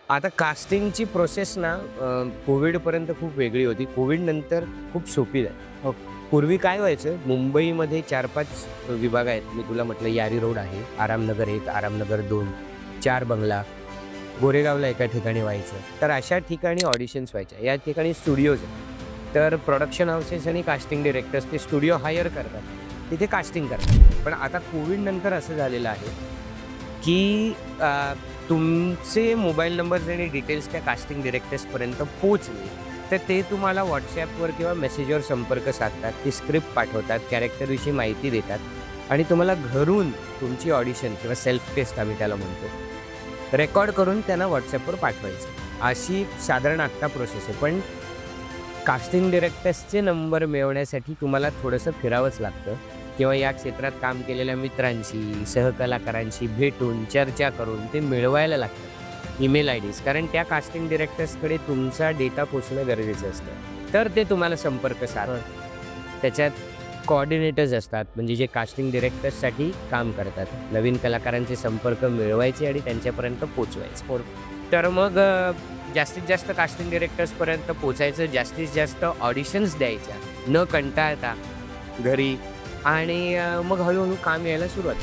आता कास्टिंगची प्रोसेस ना कोविडपर्यंत खूप वेगळी होती. कोविडनंतर खूप सोपी झाली. हो. पूर्वी काय व्हायचं, मुंबईमध्ये 4-5 विभाग आहेत. मी तुला म्हटलं यारी रोड आहे, आरामनगर 1, आरामनगर 2, 4 बंगला, गोरेगावला एका ठिकाणी व्हायचं. तर अशा ठिकाणी ऑडिशन्स व्हायच्या. या ठिकाणी स्टुडिओज आहेत. तर प्रोडक्शन हाऊसेस आणि कास्टिंग डिरेक्टर्स ते स्टुडिओ हायर करतात. तिथे कास्टिंग करतात. पण आता कोविडनंतर असं झालेलं आहे, की तुमचे मोबाईल नंबर्स आणि डिटेल्स त्या कास्टिंग डिरेक्टर्सपर्यंत पोहोचले, तर ते तुम्हाला WhatsAppवर किंवा मेसेजवर संपर्क साधतात. ती स्क्रिप्ट पाठवतात, कॅरेक्टरविषयी माहिती देतात आणि तुम्हाला घरून तुमची ऑडिशन किंवा सेल्फ टेस्ट आम्ही त्याला म्हणतो, रेकॉर्ड करून त्यांना WhatsAppवर पाठवायचं. अशी साधारण आत्ता प्रोसेस आहे. पण कास्टिंग डिरेक्टर्सचे नंबर मिळवण्यासाठी तुम्हाला थोडंसं फिरावंच लागतं किंवा या क्षेत्रात काम केलेल्या मित्रांशी, सहकलाकारांशी भेटून, चर्चा करून ते मिळवायला लागतं ईमेल आयडीज. कारण त्या कास्टिंग डिरेक्टर्सकडे तुमचा डेटा पोचणं गरजेचं असतं. तर ते तुम्हाला संपर्क साधतात. त्याच्यात कोऑर्डिनेटर्स असतात, म्हणजे जे कास्टिंग डिरेक्टर्ससाठी काम करतात. नवीन कलाकारांचे संपर्क मिळवायचे आणि त्यांच्यापर्यंत पोचवायचे. तर मग जास्तीत जास्त कास्टिंग डिरेक्टर्सपर्यंत पोचायचं, जास्तीत जास्त ऑडिशन्स द्यायच्या, न कंटाळता घरी आणि मग हळूहळू काम यायला सुरुवात.